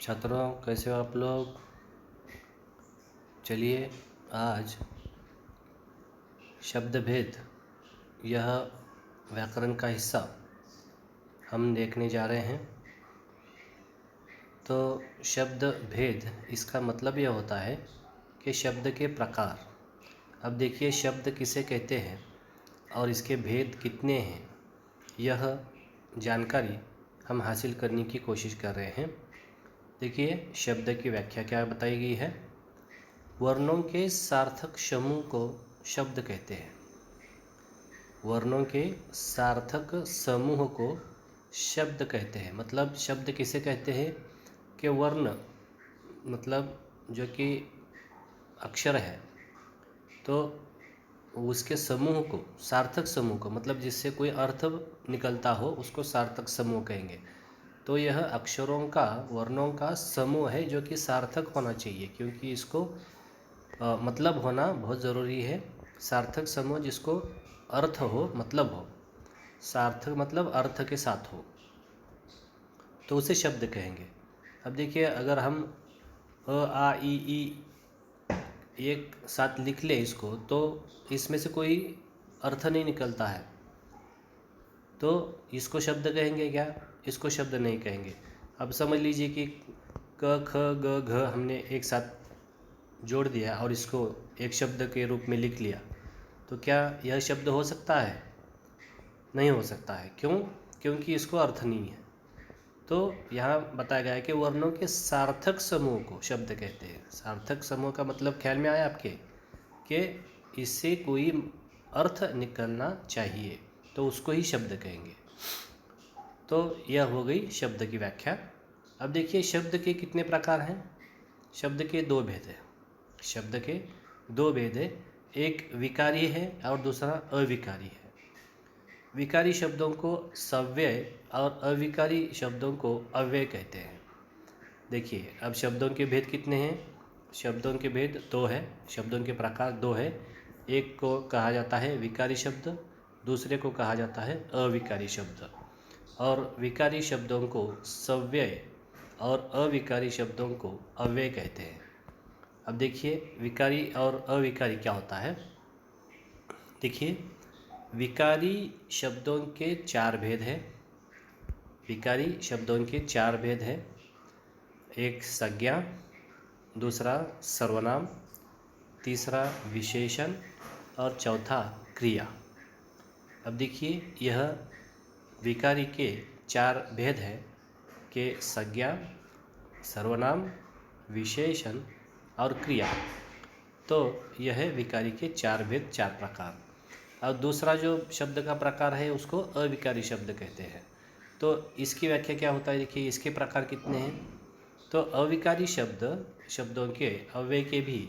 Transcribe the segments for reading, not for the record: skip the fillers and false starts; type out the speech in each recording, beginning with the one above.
छात्रों, कैसे हो आप लोग। चलिए आज शब्द भेद यह व्याकरण का हिस्सा हम देखने जा रहे हैं। तो शब्द भेद इसका मतलब यह होता है कि शब्द के प्रकार। अब देखिए शब्द किसे कहते हैं और इसके भेद कितने हैं, यह जानकारी हम हासिल करने की कोशिश कर रहे हैं। देखिए शब्द की व्याख्या क्या बताई गई है। वर्णों के सार्थक समूह को शब्द कहते हैं। वर्णों के सार्थक समूह को शब्द कहते हैं। मतलब शब्द किसे कहते हैं कि वर्ण मतलब जो कि अक्षर है, तो उसके समूह को, सार्थक समूह को, मतलब जिससे कोई अर्थ निकलता हो उसको सार्थक समूह कहेंगे। तो यह अक्षरों का, वर्णों का समूह है जो कि सार्थक होना चाहिए, क्योंकि इसको मतलब होना बहुत ज़रूरी है। सार्थक समूह जिसको अर्थ हो, मतलब हो, सार्थक मतलब अर्थ के साथ हो, तो उसे शब्द कहेंगे। अब देखिए अगर हम अ आ इ ई एक साथ लिख ले इसको, तो इसमें से कोई अर्थ नहीं निकलता है, तो इसको शब्द कहेंगे क्या? इसको शब्द नहीं कहेंगे। अब समझ लीजिए कि क ख ग घ हमने एक साथ जोड़ दिया और इसको एक शब्द के रूप में लिख लिया, तो क्या यह शब्द हो सकता है? नहीं हो सकता है। क्यों? क्योंकि इसको अर्थ नहीं है। तो यहाँ बताया गया है कि वर्णों के सार्थक समूह को शब्द कहते हैं। सार्थक समूह का मतलब ख्याल में आया आपके कि इससे कोई अर्थ निकलना चाहिए, तो उसको ही शब्द कहेंगे। तो यह हो गई शब्द की व्याख्या। अब देखिए शब्द के कितने प्रकार हैं। शब्द के दो भेद हैं। शब्द के दो भेद है, एक विकारी है और दूसरा अविकारी है। विकारी शब्दों को सव्यय और अविकारी शब्दों को अव्यय कहते हैं। देखिए अब शब्दों के भेद कितने हैं। शब्दों के भेद दो है, शब्दों के प्रकार दो है। एक को कहा जाता है विकारी शब्द, दूसरे को कहा जाता है अविकारी शब्द। और विकारी शब्दों को सव्यय और अविकारी शब्दों को अव्यय कहते हैं। अब देखिए विकारी और अविकारी क्या होता है। देखिए विकारी शब्दों के चार भेद हैं। विकारी शब्दों के चार भेद हैं। एक संज्ञा, दूसरा सर्वनाम, तीसरा विशेषण और चौथा क्रिया। अब देखिए यह विकारी के चार भेद हैं कि संज्ञा, सर्वनाम, विशेषण और क्रिया। तो यह है विकारी के चार भेद, चार प्रकार। और दूसरा जो शब्द का प्रकार है उसको अविकारी शब्द कहते हैं। तो इसकी व्याख्या क्या होता है। देखिए इसके प्रकार कितने हैं। तो अविकारी शब्दों के अव्यय के भी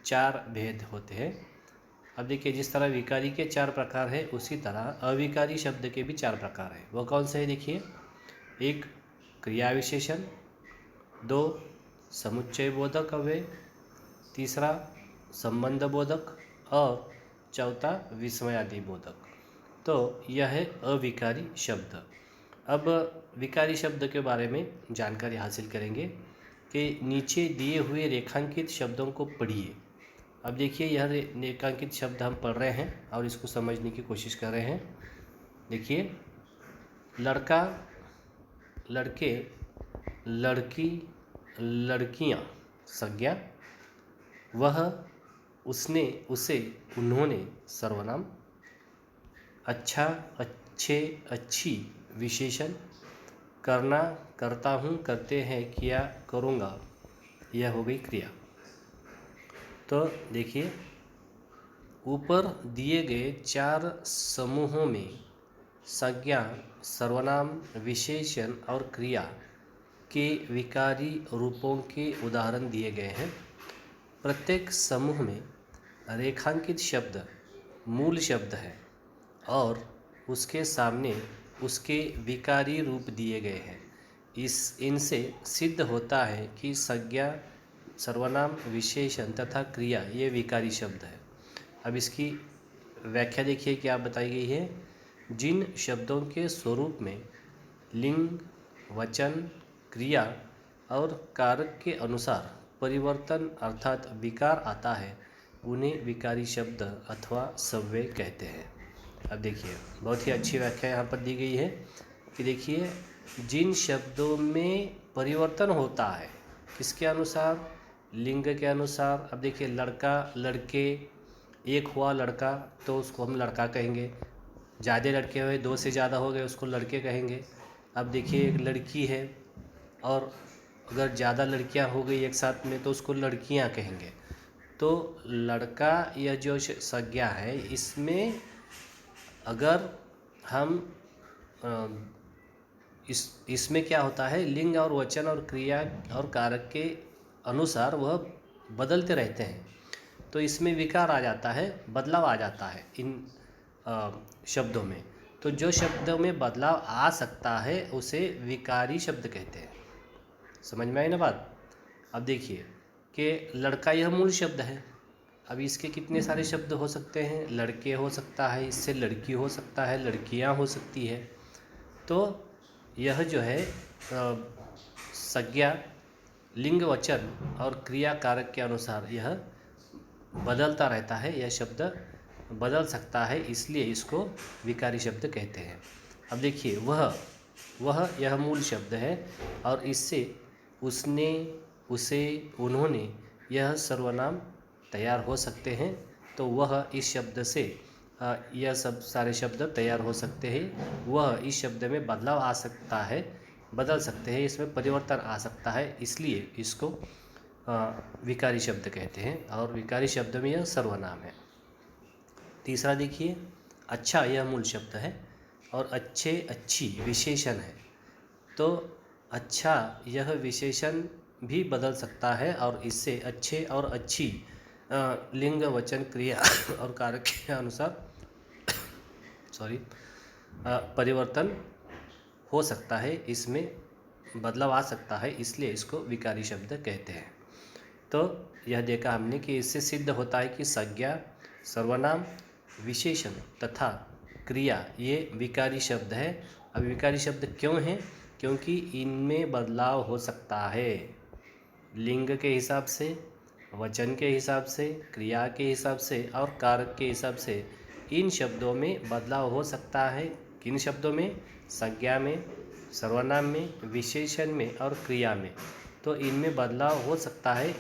चार भेद होते हैं। अब देखिए जिस तरह विकारी के चार प्रकार है, उसी तरह अविकारी शब्द के भी चार प्रकार है। वो कौन से है देखिए। एक क्रिया विशेषण, दो समुच्चय बोधक अव्यय, तीसरा संबंध बोधक और चौथा विस्मयादि बोधक। तो यह है अविकारी शब्द। अब विकारी शब्द के बारे में जानकारी हासिल करेंगे कि नीचे दिए हुए रेखांकित शब्दों को पढ़िए। अब देखिए यह रेखांकित शब्द हम पढ़ रहे हैं और इसको समझने की कोशिश कर रहे हैं। देखिए लड़का, लड़के, लड़की, लड़कियां संज्ञा, वह, उसने, उसे, उन्होंने सर्वनाम, अच्छा, अच्छे, अच्छी विशेषण, करना, करता हूँ, करते हैं, किया, करूँगा, यह हो गई क्रिया। तो देखिए ऊपर दिए गए चार समूहों में संज्ञा, सर्वनाम, विशेषण और क्रिया के विकारी रूपों के उदाहरण दिए गए हैं। प्रत्येक समूह में रेखांकित शब्द मूल शब्द है और उसके सामने उसके विकारी रूप दिए गए हैं। इनसे सिद्ध होता है कि संज्ञा, सर्वनाम, विशेषण तथा क्रिया ये विकारी शब्द है। अब इसकी व्याख्या देखिए क्या बताई गई है। जिन शब्दों के स्वरूप में लिंग, वचन, क्रिया और कारक के अनुसार परिवर्तन अर्थात विकार आता है, उन्हें विकारी शब्द अथवा सव्यय कहते हैं। अब देखिए, बहुत ही अच्छी व्याख्या यहाँ पर दी गई है कि देखिए, जिन शब्दों में परिवर्तन होता है किसके अनुसार, लिंग के अनुसार। अब देखिए, लड़का लड़के, एक हुआ लड़का तो उसको हम लड़का कहेंगे, ज़्यादा लड़के हुए, 2 से ज़्यादा हो गए उसको लड़के कहेंगे। अब देखिए, एक लड़की है और अगर ज़्यादा लड़कियां हो गई एक साथ में तो उसको लड़कियां कहेंगे। तो लड़का यह जो संज्ञा है, इसमें अगर हम इसमें क्या होता है, लिंग और वचन और क्रिया और कारक के अनुसार वह बदलते रहते हैं, तो इसमें विकार आ जाता है, बदलाव आ जाता है इन शब्दों में। तो जो शब्दों में बदलाव आ सकता है उसे विकारी शब्द कहते हैं। समझ में आई ना बात। अब देखिए कि लड़का यह मूल शब्द है, अब इसके कितने सारे शब्द हो सकते हैं, लड़के हो सकता है, इससे लड़की हो सकता है, लड़कियां हो सकती है। तो यह जो है संज्ञा लिंग वचन और क्रिया कारक के अनुसार यह बदलता रहता है, यह शब्द बदल सकता है, इसलिए इसको विकारी शब्द कहते हैं। अब देखिए, वह यह मूल शब्द है और इससे उसने, उसे, उन्होंने, यह सर्वनाम तैयार हो सकते हैं। तो वह इस शब्द से यह सब सारे शब्द तैयार हो सकते हैं। वह इस शब्द में बदलाव आ सकता है, बदल सकते हैं, इसमें परिवर्तन आ सकता है, इसलिए इसको विकारी शब्द कहते हैं और विकारी शब्द में यह सर्वनाम है। तीसरा देखिए, अच्छा यह मूल शब्द है और अच्छे अच्छी विशेषण है। तो अच्छा यह विशेषण भी बदल सकता है और इससे अच्छे और अच्छी लिंग वचन क्रिया और कारक के अनुसार परिवर्तन हो सकता है, इसमें बदलाव आ सकता है, इसलिए इसको विकारी शब्द कहते हैं। तो यह देखा हमने कि इससे सिद्ध होता है कि संज्ञा, सर्वनाम, विशेषण तथा क्रिया ये विकारी शब्द है। अब विकारी शब्द क्यों हैं? क्योंकि इनमें बदलाव हो सकता है, लिंग के हिसाब से, वचन के हिसाब से, क्रिया के हिसाब से और कारक के हिसाब से इन शब्दों में बदलाव हो सकता है। किन शब्दों में? संज्ञा में, सर्वनाम में, विशेषण में और क्रिया में। तो इनमें बदलाव हो सकता है,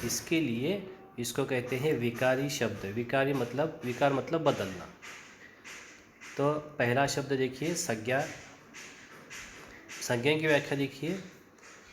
इसके लिए इसको कहते हैं विकारी शब्द। विकारी मतलब, विकार मतलब बदलना। तो पहला शब्द देखिए, संज्ञा। संज्ञा की व्याख्या देखिए,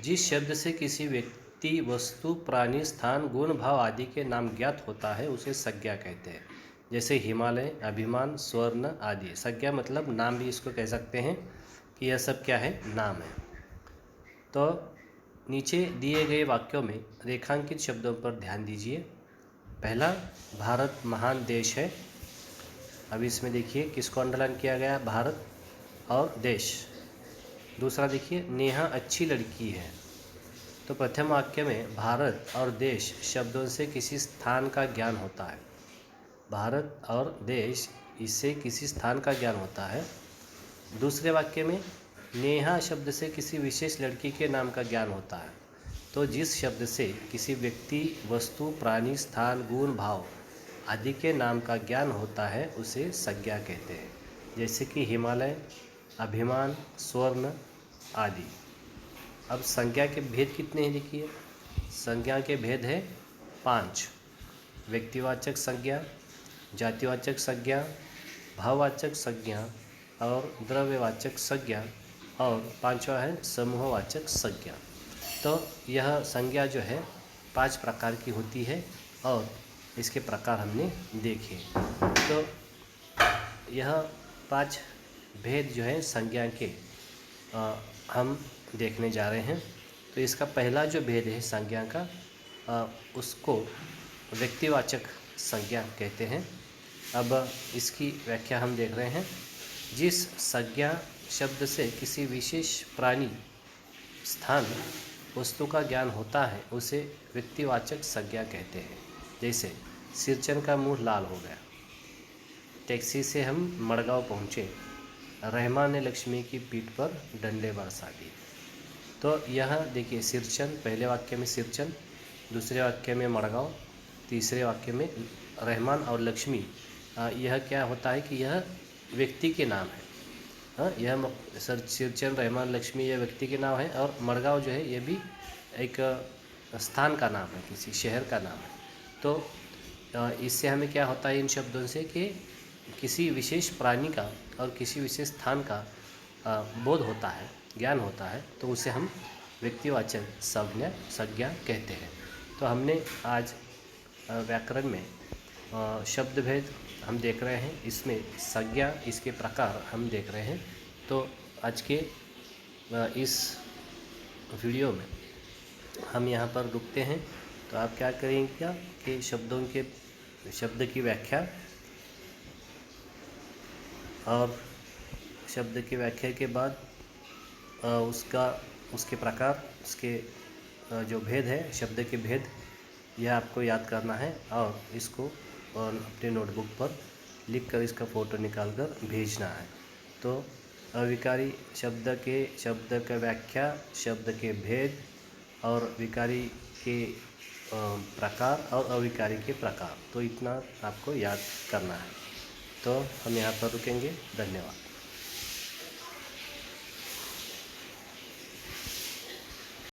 जिस शब्द से किसी व्यक्ति, वस्तु, प्राणी, स्थान, गुण, भाव आदि के नाम ज्ञात होता है उसे संज्ञा कहते हैं। जैसे हिमालय, अभिमान, स्वर्ण आदि। संज्ञा मतलब नाम भी इसको कह सकते हैं कि यह सब क्या है, नाम है। तो नीचे दिए गए वाक्यों में रेखांकित शब्दों पर ध्यान दीजिए। पहला, भारत महान देश है। अब इसमें देखिए किसको अंडरलाइन किया गया, भारत और देश। दूसरा देखिए, नेहा अच्छी लड़की है। तो प्रथम वाक्य में भारत और देश शब्दों से किसी स्थान का ज्ञान होता है। भारत और देश, इससे किसी स्थान का ज्ञान होता है। दूसरे वाक्य में नेहा शब्द से किसी विशेष लड़की के नाम का ज्ञान होता है। तो जिस शब्द से किसी व्यक्ति, वस्तु, प्राणी, स्थान, गुण, भाव आदि के नाम का ज्ञान होता है उसे संज्ञा कहते हैं। जैसे कि हिमालय, अभिमान, स्वर्ण आदि। अब संज्ञा के भेद कितने हैं देखिए। संज्ञा के भेद है 5। व्यक्तिवाचक संज्ञा, जातिवाचक संज्ञा, भाववाचक संज्ञा और द्रव्यवाचक संज्ञा, और 5वां है समूहवाचक संज्ञा। तो यह संज्ञा जो है 5 प्रकार की होती है और इसके प्रकार हमने देखे। तो यह 5 भेद जो है संज्ञा के हम देखने जा रहे हैं। तो इसका पहला जो भेद है संज्ञा का, उसको व्यक्तिवाचक संज्ञा कहते हैं। अब इसकी व्याख्या हम देख रहे हैं। जिस संज्ञा शब्द से किसी विशेष प्राणी, स्थान, वस्तु का ज्ञान होता है उसे व्यक्तिवाचक संज्ञा कहते हैं। जैसे सिरचन का मुंह लाल हो गया, टैक्सी से हम मड़गांव पहुँचे, रहमान ने लक्ष्मी की पीठ पर डंडे बरसा दिए। तो यह देखिए सिरचन, पहले वाक्य में सिरचन, दूसरे वाक्य में मड़गांव, तीसरे वाक्य में रहमान और लक्ष्मी। यह क्या होता है कि यह व्यक्ति के नाम है। हाँ, यह सिरचन, रहमान, लक्ष्मी यह व्यक्ति के नाम है, और मड़गांव जो है ये भी एक स्थान का नाम है, किसी शहर का नाम है। तो इससे हमें क्या होता है इन शब्दों से कि किसी विशेष प्राणी का और किसी विशेष स्थान का बोध होता है, ज्ञान होता है, तो उसे हम व्यक्तिवाचक संज्ञा कहते हैं। तो हमने आज व्याकरण में शब्द भेद हम देख रहे हैं, इसमें संज्ञा, इसके प्रकार हम देख रहे हैं। तो आज के इस वीडियो में हम यहाँ पर रुकते हैं। तो आप क्या करेंगे क्या कि शब्द की व्याख्या और शब्द की व्याख्या के बाद उसके प्रकार, उसके जो भेद है, शब्द के भेद, यह आपको याद करना है और इसको अपने नोटबुक पर लिखकर इसका फ़ोटो निकालकर भेजना है। तो अविकारी शब्द का व्याख्या, शब्द के भेद और विकारी के प्रकार और अविकारी के प्रकार, तो इतना आपको याद करना है। तो हम यहाँ पर रुकेंगे। धन्यवाद।